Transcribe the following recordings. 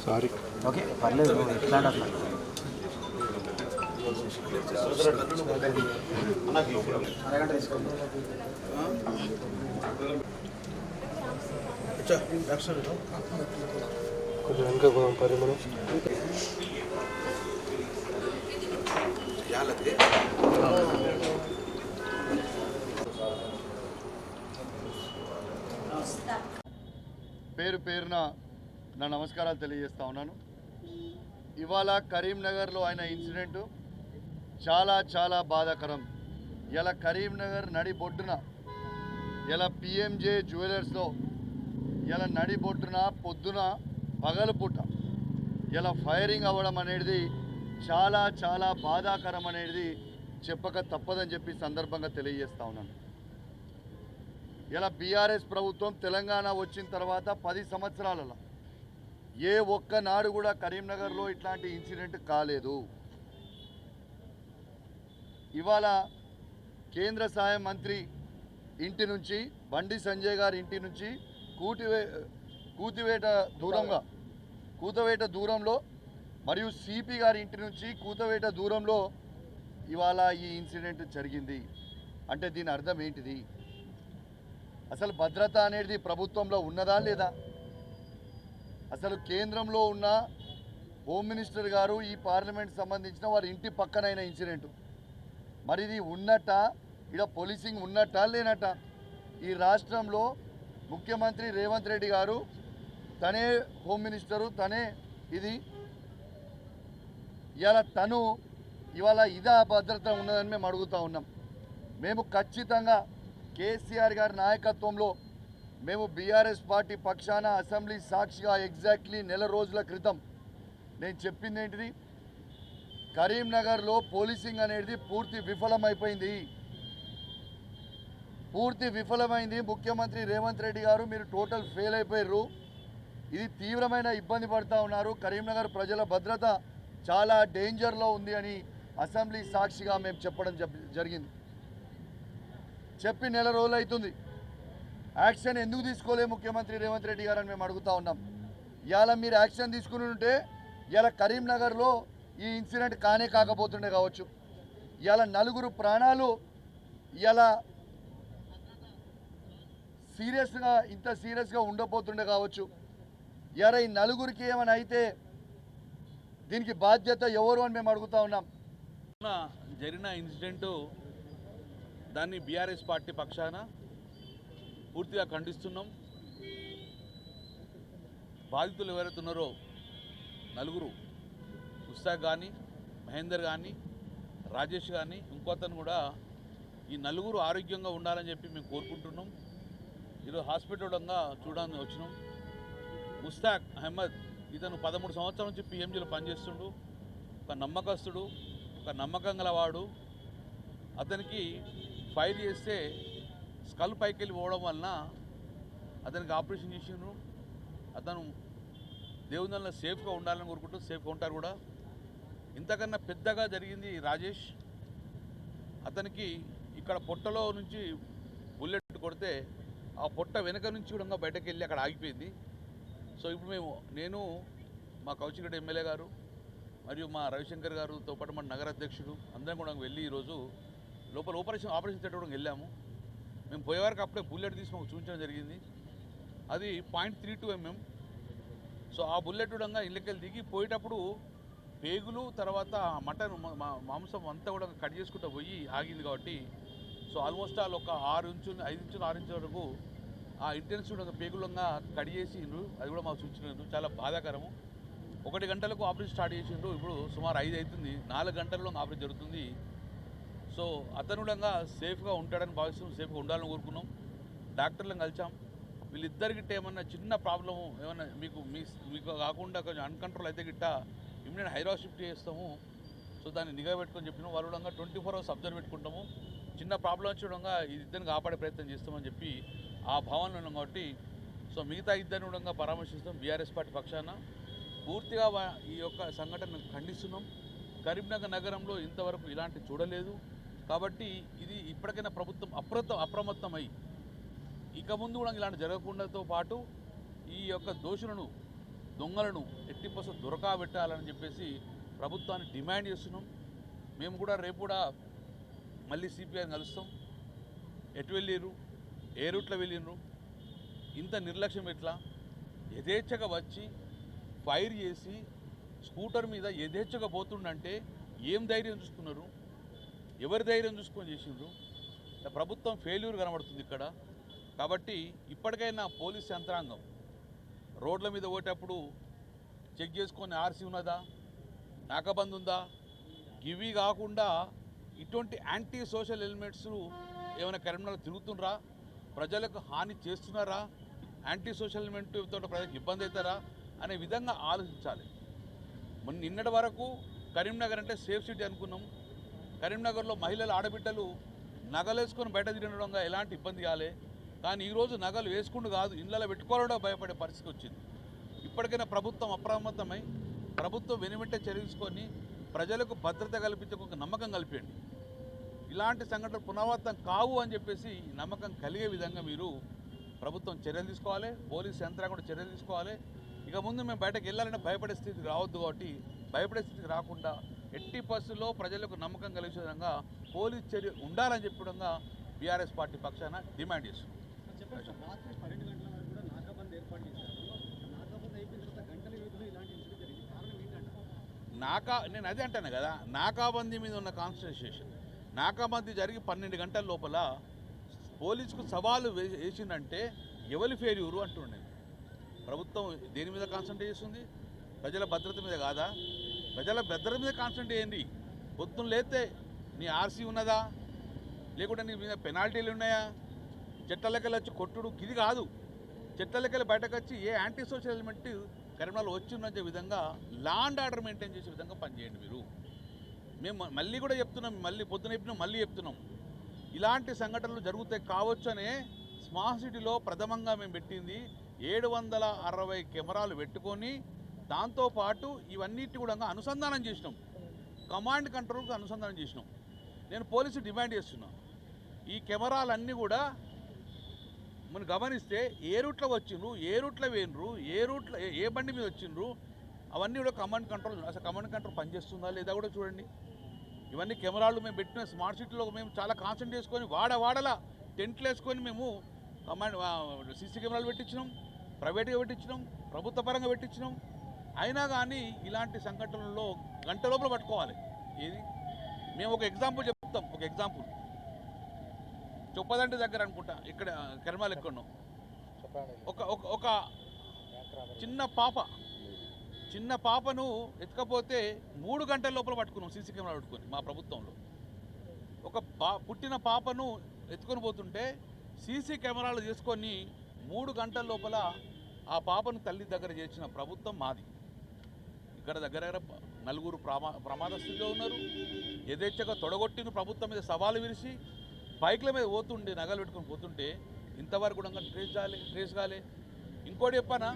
Sorry okay పర్లేదు ఎట్లా అట్లా అరగంట తీసుకోండి కొంచెం వెనక పోదాం పరిమాణం పేరు పేరున నా నమస్కారాలు తెలియజేస్తా ఉన్నాను. ఇవాళ కరీంనగర్లో అయిన ఇన్సిడెంటు చాలా చాలా బాధాకరం. ఇలా కరీంనగర్ నడిబొడ్డున ఇలా పిఎంజే జ్యువెలర్స్లో ఇలా నడిబొడ్డున పొద్దున పగలుపూట ఇలా ఫైరింగ్ అవ్వడం అనేది చాలా చాలా బాధాకరం అనేది చెప్పక తప్పదని చెప్పి సందర్భంగా తెలియజేస్తా ఉన్నాను. ఇలా బీఆర్ఎస్ ప్రభుత్వం తెలంగాణ వచ్చిన తర్వాత 10 సంవత్సరాలలో ఏ ఒక్కనాడు కూడా కరీంనగర్లో ఇట్లాంటి ఇన్సిడెంట్ కాలేదు. ఇవాళ కేంద్ర సహాయ మంత్రి ఇంటి నుంచి బండి సంజయ్ గారి ఇంటి నుంచి కూతవేట దూరంలో మరియు సిపి గారి ఇంటి నుంచి కూతవేట దూరంలో ఇవాళ ఈ ఇన్సిడెంట్ జరిగింది. అంటే దీని అర్థం ఏంటిది? అసలు భద్రత అనేది ప్రభుత్వంలో ఉన్నదా లేదా? అసలు కేంద్రంలో ఉన్న హోమ్ మినిస్టర్ గారు ఈ పార్లమెంట్ సంబంధించిన వారి ఇంటి పక్కనైన ఇన్సిడెంట్ మరి ఇది ఉన్నట్ట, ఇక్కడ పోలీసింగ్ ఉన్నట్ట లేనట్ట? ఈ రాష్ట్రంలో ముఖ్యమంత్రి రేవంత్ రెడ్డి గారు తనే హోమ్ మినిస్టరు, తనే ఇది ఇవాళ ఇదా భద్రత ఉన్నదని మేము అడుగుతూ ఉన్నాం. మేము ఖచ్చితంగా కేసీఆర్ గారి నాయకత్వంలో మేము బీఆర్ఎస్ పార్టీ పక్షాన అసెంబ్లీ సాక్షిగా ఎగ్జాక్ట్లీ నెల రోజుల క్రితం నేను చెప్పింది ఏంటిది? కరీంనగర్లో పోలీసింగ్ అనేది పూర్తి విఫలమైంది. ముఖ్యమంత్రి రేవంత్ రెడ్డి గారు మీరు టోటల్ ఫెయిల్ అయిపోయారు. ఇది తీవ్రమైన ఇబ్బంది పడుతూ ఉన్నారు. కరీంనగర్ ప్రజల భద్రత చాలా డేంజర్లో ఉంది అని అసెంబ్లీ సాక్షిగా మేము చెప్పడం జరిగింది. చెప్పి నెల రోజులు అవుతుంది. యాక్షన్ ఎందుకు తీసుకోలేదు ముఖ్యమంత్రి రేవంత్ రెడ్డి గారు అని మేము అడుగుతూ ఉన్నాం. ఇవాళ మీరు యాక్షన్ తీసుకుని ఉంటే ఇవాళ కరీంనగర్లో ఈ ఇన్సిడెంట్ కాకపోతుండే కావచ్చు. ఇవాళ 4 ప్రాణాలు ఇవాళ ఇంత సీరియస్గా ఉండబోతుండే కావచ్చు. ఇవాళ ఈ 4కి ఏమైనా అయితే దీనికి బాధ్యత ఎవరు అని మేము అడుగుతూ ఉన్నాం. జరిగిన ఇన్సిడెంటు దాన్ని బీఆర్ఎస్ పార్టీ పక్షాన పూర్తిగా ఖండిస్తున్నాం. బాధితులు ఎవరైతే ఉన్నారో 4 ముస్తాక్ కానీ, మహేందర్ కానీ, రాజేష్ కానీ, ఇంకోతను కూడా ఈ 4 ఆరోగ్యంగా ఉండాలని చెప్పి మేము కోరుకుంటున్నాం. ఈరోజు హాస్పిటల్గా చూడడానికి వచ్చినాం. ముస్తాక్ అహ్మద్ ఇతను 13 సంవత్సరాల నుంచి పిఎంజీలో పనిచేస్తుండు. ఒక నమ్మకస్తుడు, ఒక నమ్మకం గలవాడు. అతనికి ఫైర్ చేస్తే స్కల్ పైకి వెళ్ళి పోవడం వలన అతనికి ఆపరేషన్ చేసిండ్రు. అతను దేవుని సేఫ్గా ఉండాలని కోరుకుంటూ సేఫ్గా ఉంటారు కూడా. ఇంతకన్నా పెద్దగా జరిగింది రాజేష్. అతనికి ఇక్కడ పొట్టలో నుంచి బుల్లెట్ కొడితే ఆ పొట్ట వెనక నుంచి కూడా బయటకు వెళ్ళి అక్కడ ఆగిపోయింది. సో ఇప్పుడు నేను మా కౌశిక్ ఎమ్మెల్యే గారు మరియు మా రవిశంకర్ గారుతో పాటు మన నగర అధ్యక్షుడు అందరం కూడా వెళ్ళి ఈరోజు లోపల ఆపరేషన్ థియేటర్ కూడా వెళ్ళాము. మేము పోయేవారికి అప్పుడే బుల్లెట్ తీసి మాకు చూపించడం జరిగింది. అది 0.32 mm. సో ఆ బుల్లెట్ కూడా ఇళ్ళకెళ్ళి దిగి పోయేటప్పుడు పేగులు తర్వాత మటన్ మాంసం అంతా కూడా కట్ చేసుకుంటూ పోయి ఆగింది కాబట్టి సో ఆల్మోస్ట్ ఒక 5 నుంచి 6 ఇంచుల వరకు ఆ ఇంటెన్సివ్ పేగులంగా కట్ చేసిండ్రు. అది కూడా మాకు సూచించారు. చాలా బాధాకరము. 1 గంటలకు ఆపరేషన్ స్టార్ట్ చేసిండ్రు. ఇప్పుడు సుమారు 5 అవుతుంది. 4 గంటల్లో ఆపరేషన్ జరుగుతుంది. సో అతను కూడా సేఫ్గా ఉంటాడని భావిస్తున్నాం. సేఫ్గా ఉండాలని కోరుకున్నాం. డాక్టర్లను కలిసాం. వీళ్ళిద్దరికి ఏమన్నా చిన్న ప్రాబ్లము ఏమన్నా మీకు కాకుండా కొంచెం అన్కంట్రోల్ అయితే గిట్ట ఇమ్మీడియట్ హైదరాబాద్ షిఫ్ట్ చేస్తాము. సో దాన్ని నిఘా పెట్టుకొని చెప్పినాం. వాళ్ళు కూడా 24 hours అబ్జర్వ్ పెట్టుకుంటాము. చిన్న ప్రాబ్లం వచ్చి ఇద్దరిని కాపాడే ప్రయత్నం చేస్తామని చెప్పి ఆ భావనలో ఉన్నాం కాబట్టి సో మిగతా ఇద్దరిని కూడా పరామర్శిస్తాం. బీఆర్ఎస్ పార్టీ పక్షాన పూర్తిగా ఈ యొక్క సంఘటనను ఖండిస్తున్నాం. కరీంనగర్ నగరంలో ఇంతవరకు ఇలాంటి చూడలేదు కాబట్టి ఇది ఇప్పటికైనా ప్రభుత్వం అప్రమత్తమై ఇక ముందు కూడా ఇలాంటి జరగకుండాతో పాటు ఈ యొక్క దోషులను దొంగలను ఎట్టి పరిస్థితుల్లో దొరకబెట్టాలని చెప్పేసి ప్రభుత్వాన్ని డిమాండ్ చేస్తున్నాం. మేము కూడా రేపు కూడా మళ్ళీ సిపిఐని కలుస్తాం. ఎటు వెళ్ళిర్రు, ఏ రూట్లో వెళ్ళిండ్రు, ఇంత నిర్లక్ష్యం ఎట్లా? యథేచ్ఛగా వచ్చి ఫైర్ చేసి స్కూటర్ మీద యథేచ్ఛగా పోతుండంటే ఏం ధైర్యం చూసుకున్నారు? ఎవరి ధైర్యం చూసుకొని చేసిండ్రు? ప్రభుత్వం ఫెయిల్యూర్ కనబడుతుంది ఇక్కడ. కాబట్టి ఇప్పటికైనా పోలీస్ యంత్రాంగం రోడ్ల మీద పోయేటప్పుడు చెక్ చేసుకొని ఆర్సీ ఉన్నదా, నాకాబంద్ ఉందా, ఇవి కాకుండా ఇటువంటి యాంటీ సోషల్ ఎలిమెంట్స్ ఏమైనా కరీంనగర్ తిరుగుతుండ్రా, ప్రజలకు హాని చేస్తున్నారా, యాంటీ సోషల్ ఎలిమెంట్ తోటి ప్రజలకు ఇబ్బంది అవుతారా అనే విధంగా ఆలోచించాలి. నిన్నటి వరకు కరీంనగర్ అంటే సేఫ్ సిటీ అనుకున్నాం. కరీంనగర్లో మహిళలు, ఆడబిడ్డలు నగలేసుకొని బయట తిరగడంగా ఎలాంటి ఇబ్బంది కాలే. కానీ ఈరోజు నగలు వేసుకుంటూ కాదు, ఇళ్ళలో పెట్టుకోవడం భయపడే పరిస్థితి వచ్చింది. ఇప్పటికైనా ప్రభుత్వం అప్రమత్తమై ప్రభుత్వం వెనువెంటే చర్య తీసుకొని ప్రజలకు భద్రత కల్పించే ఒక నమ్మకం కల్పించండి. ఇలాంటి సంఘటనలు పునరావృతం కావు అని చెప్పేసి నమ్మకం కలిగే విధంగా మీరు ప్రభుత్వం చర్యలు తీసుకోవాలి, పోలీస్ యంత్రాంగం కూడా చర్యలు తీసుకోవాలి. ఇక ముందు మేము బయటకు వెళ్ళాలంటే భయపడే స్థితికి రావద్దు. కాబట్టి భయపడే స్థితికి రాకుండా ఎట్టి పరిస్థితుల్లో ప్రజలకు నమ్మకం కలిగే విధంగా పోలీస్ చర్య ఉండాలని చెప్పడంగా బీఆర్ఎస్ పార్టీ పక్షాన డిమాండ్ చేస్తున్నాం. రాత్రి 12 గంటల వరకు కూడా నాకాబంద్ ఏర్పాటు చేశారు. నాకాబంద్ అయిపోయిన తర్వాత గంటల వ్యవధిలో ఇలాంటి ఇన్సిడెంట్ జరిగింది. కారణం ఏంటంటే నేను అదే అంటాను కదా, నాకాబందీ మీద ఉన్న కాన్సన్ట్రేషన్, నాకాబందీ జరిగి 12 గంటల లోపల పోలీసుకు సవాలు వేసిందంటే ఎవరి ఫెయిల్యూరు అంటుండే. ప్రభుత్వం దేని మీద కాన్సన్ట్రేట్ చేస్తుంది? ప్రజల భద్రత మీద కాదా? ప్రజల భద్రత మీద కాన్సన్ట్రేట్ చేయండి. పొద్దున్న లేతే నీ ఆర్సీ ఉన్నదా, లేకుంటే నీ మీద పెనాల్టీలు ఉన్నాయా, చెట్టలకెళ్ళి వచ్చి కొట్టుడు ఇది కాదు. చెట్టలకెళ్ళి బయటకు వచ్చి ఏ యాంటీ సోషల్ ఎలిమెంట్ కరీంనగర్లో వచ్చిందనే విధంగా లా అండ్ ఆర్డర్ మెయింటైన్ చేసే విధంగా పనిచేయండి మీరు. మేము మళ్ళీ కూడా చెప్తున్నాం, మళ్ళీ పొద్దున చెప్పినాం, మళ్ళీ చెప్తున్నాం, ఇలాంటి సంఘటనలు జరుగుతాయి కావచ్చు అనే స్మార్ట్ సిటీలో ప్రథమంగా మేము పెట్టింది 760 కెమెరాలు పెట్టుకొని దాంతోపాటు ఇవన్నిటి కూడా అనుసంధానం చేసినాం, కమాండ్ కంట్రోల్కి అనుసంధానం చేసినాం. నేను పోలీసు డిమాండ్ చేస్తున్నా, ఈ కెమెరాలన్నీ కూడా మనం గమనిస్తే ఏ రూట్లో వచ్చిండ్రు, ఏ రూట్లో వేయండ్రు, ఏ బండి మీద వచ్చిండ్రు, అవన్నీ కూడా కమాండ్ కంట్రోల్. అసలు కమాండ్ కంట్రోల్ పనిచేస్తుందా లేదా కూడా చూడండి. ఇవన్నీ కెమెరాలు మేము పెట్టిన స్మార్ట్ సిటీలో మేము చాలా కాన్సన్ట్రేట్ చేసుకొని వాడలా టెంట్లు వేసుకొని మేము కమాండ్ సీసీ కెమెరాలు పెట్టించినాం, ప్రైవేట్గా పెట్టించినాం, ప్రభుత్వ పరంగా పెట్టించినాం. అయినా కానీ ఇలాంటి సంఘటనల్లో గంట లోపల పట్టుకోవాలి. ఏది మేము ఒక ఎగ్జాంపుల్ చెప్తాం. ఒక ఎగ్జాంపుల్ చొప్పదండి దగ్గర అనుకుంటా, ఇక్కడ కరీంనగర్ ఎక్కడో ఒక చిన్న పాపను ఎత్తుకపోతే 3 గంటల లోపల పట్టుకున్నాం సీసీ కెమెరా పెట్టుకొని మా ప్రభుత్వంలో. ఒక పుట్టిన పాపను ఎత్తుకొని పోతుంటే సీసీ కెమెరాలు చేసుకొని 3 గంటల లోపల ఆ పాపను తల్లి దగ్గర చేర్చిన ప్రభుత్వం మాది. ఇక్కడ దగ్గర 4 ప్రమాద స్థితిలో ఉన్నారు. యథేచ్ఛగా తొడగొట్టిన ప్రభుత్వం మీద సవాలు విరిచి బైక్ల మీద పోతుండే, నగలు పెట్టుకొని పోతుంటే ఇంతవరకు కూడా ట్రేస్ కాలే. ఇంకోటి చెప్పానా,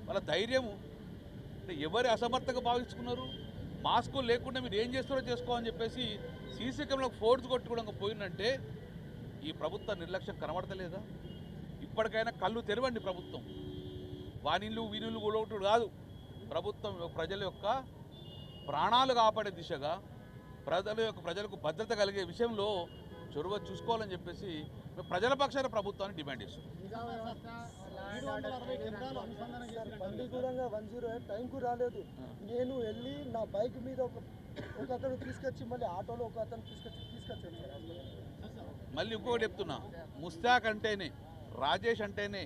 వాళ్ళ ధైర్యము ఎవరి అసమర్థంగా భావించుకున్నారు. మాస్కులు లేకుండా మీరు ఏం చేస్తారో చేసుకోవాలని చెప్పేసి సీసీ కెమెరాకు ఫోర్స్ కొట్టి కూడా పోయిందంటే ఈ ప్రభుత్వ నిర్లక్ష్యం కనబడతలేదా? ఇప్పటికైనా కళ్ళు తెరవండి ప్రభుత్వం. వానిళ్ళు వీనిళ్ళు కూడా కాదు, ప్రభుత్వం ప్రజల యొక్క ప్రాణాలు కాపాడే దిశగా ప్రజలకు భద్రత కలిగే విషయంలో చొరవ చూసుకోవాలని చెప్పేసి ప్రజల పక్షాన ప్రభుత్వాన్ని డిమాండ్ చేస్తున్నాం. బండి కూడా 108 టైంకు రాలేదు. నేను వెళ్ళి నా బైక్ మీద ఒక అతను తీసుకొచ్చి మళ్ళీ ఆటోలో ఒక అతను తీసుకొచ్చాను సార్. మళ్ళీ ఇంకొకటి చెప్తున్నా, ముస్తాక్ అంటేనే, రాజేష్ అంటేనే,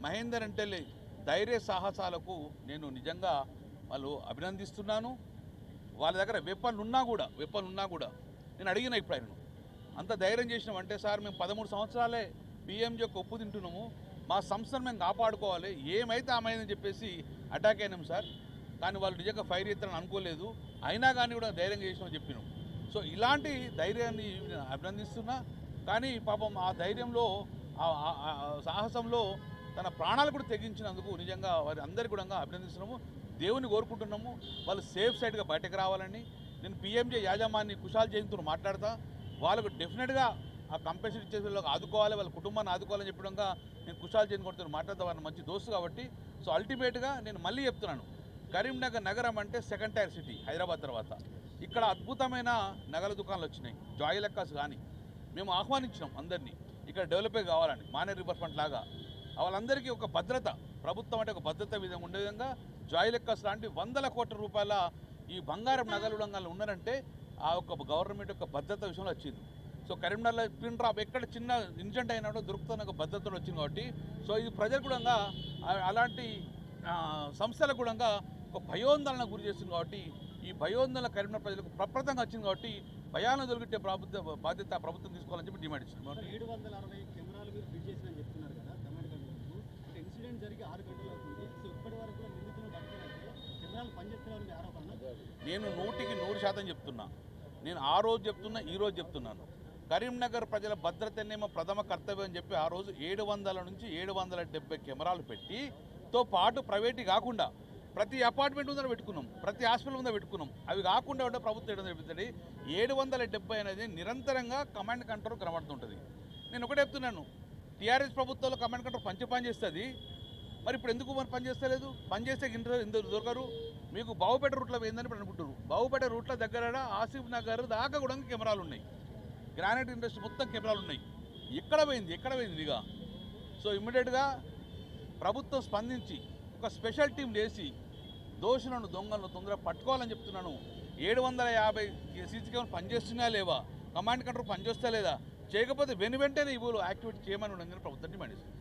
మహేందర్ అంటేనే ధైర్య సాహసాలకు నేను నిజంగా వాళ్ళు అభినందిస్తున్నాను. వాళ్ళ దగ్గర వెపన్ ఉన్నా కూడా నేను అడిగిన ఇప్పుడు ఆయనను అంత ధైర్యం చేసినాం అంటే, సార్ మేము 13 సంవత్సరాలే పిఎంజీ యొక్క ఒప్పు తింటున్నాము, మా సంస్థను మేము కాపాడుకోవాలి, ఏమైతే ఆమెదని చెప్పేసి అటాక్ అయినాం సార్. కానీ వాళ్ళు నిజంగా ఫైర్ చేస్తారని అనుకోలేదు, అయినా కానీ కూడా ధైర్యం చేసినామని చెప్పినాం. సో ఇలాంటి ధైర్యాన్ని అభినందిస్తున్నా. కానీ పాపం ఆ ధైర్యంలో సాహసంలో తన ప్రాణాలు కూడా తెగించినందుకు నిజంగా వారి అందరికీ కూడా అభినందిస్తున్నాము, దేవుని కోరుకుంటున్నాము. వాళ్ళు సేఫ్ సైడ్గా బయటకు రావాలని నేను పిఎంజే యాజమాన్య కుశాల్ జయంతితో మాట్లాడతా. వాళ్ళకు డెఫినెట్గా ఆ కంపెన్సేషన్ ఇచ్చే వాళ్ళకి ఆదుకోవాలి, వాళ్ళ కుటుంబాన్ని ఆదుకోవాలని చెప్పడంగా నేను కుశాల్ జయంతి కొడుతున్న మాట్లాడతా. వాళ్ళని మంచి దోస్తు కాబట్టి సో అల్టిమేట్గా నేను మళ్ళీ చెప్తున్నాను, కరీంనగర్ నగరం అంటే సెకండ్ టైర్ సిటీ హైదరాబాద్ తర్వాత. ఇక్కడ అద్భుతమైన నగల దుకాణాలు వచ్చినాయి, జాయ్ లెక్కాస్ కానీ. మేము ఆహ్వానించినాం అందరినీ ఇక్కడ డెవలపే కావాలని, మానే రివర్ ఫ్రంట్ లాగా. వాళ్ళందరికీ ఒక భద్రత, ప్రభుత్వం అంటే ఒక భద్రత విధంగా ఉండే విధంగా జాయ్ లెక్కాస్ లాంటి 100 కోట్ల రూపాయల ఈ బంగారం నగలు ఉన్నారంటే ఆ ఒక గవర్నమెంట్ యొక్క భద్రత విషయంలో వచ్చింది. సో కరీంనగర్లో పిన్ డ్రాప్ ఎక్కడ చిన్న ఇన్సిడెంట్ అయినా కూడా దొరుకుతున్న ఒక భద్రత వచ్చింది కాబట్టి, సో ఇది ప్రజలు కూడా అలాంటి సంస్థలకు కూడా ఒక భయోందోళన గురి చేస్తుంది కాబట్టి, ఈ భయోందోళన కరీంనగర్ ప్రజలకు ప్రప్రదంగా వచ్చింది కాబట్టి భయాలను దొరికితే బాధ్యత ప్రభుత్వం తీసుకోవాలని చెప్పి డిమాండ్ ఇచ్చింది. 760 కెమెరాలు మీరు ఫిట్ చేసినని చెప్తున్నారు కదా కమాండ్ కంట్రోల్కు. అంటే ఇన్సిడెంట్ జరిగి 6 గంటలు అవుతుంది. సో ఇప్పటి వరకు కూడా నిందితులు పట్టుకున్నట్టే కెమెరాలు పనిచేస్తున్నారని ఆరోపణ. నేను 100% చెప్తున్నా. నేను ఆ రోజు చెప్తున్నా, ఈ రోజు చెప్తున్నాను. కరీంనగర్ ప్రజల భద్రతనేమో ప్రథమ కర్తవ్యం అని చెప్పి ఆ రోజు 700 నుంచి 770 కెమెరాలు పెట్టితో పాటు ప్రైవేట్ కాకుండా ప్రతి అపార్ట్మెంట్ ముందర పెట్టుకున్నాం, ప్రతి హాస్పిటల్ ముందర పెట్టుకున్నాం. అవి కాకుండా ఉంటే ప్రభుత్వం 770 అనేది నిరంతరంగా కమాండ్ కంట్రోల్ కనబడుతుంటుంది. నేను ఒకటే చెప్తున్నాను, టీఆర్ఎస్ ప్రభుత్వంలో కమాండ్ కంట్రోల్ పనిచేస్తుంది. మరి ఇప్పుడు ఎందుకు పనిచేస్తలేదు? పనిచేస్తే ఇందులో దొరకరు. మీకు బావుపేట రూట్లో పోయిందని ఇప్పుడు అనుకుంటారు. బావుపేట రూట్ల దగ్గర ఆసిఫ్ నగర్ దాకా కూడా కెమెరాలు ఉన్నాయి. గ్రానైట్ ఇండస్ట్రీ మొత్తం కెమెరాలు ఉన్నాయి. ఎక్కడ పోయింది ఇక? సో ఇమ్మీడియట్గా ప్రభుత్వం స్పందించి ఒక స్పెషల్ టీం వేసి దోషులను, దొంగలను తొందరగా పట్టుకోవాలని చెప్తున్నాను. 750 సీసీ కెమెరాలు పనిచేస్తున్నా లేవా? కమాండ్ కంట్రోల్ పనిచేస్తా లేదా? చేయకపోతే వెంటనే ఇవ్వలు యాక్టివేట్ చేయమని ఉండని ప్రభుత్వం డిమాండ్ చేస్తుంది.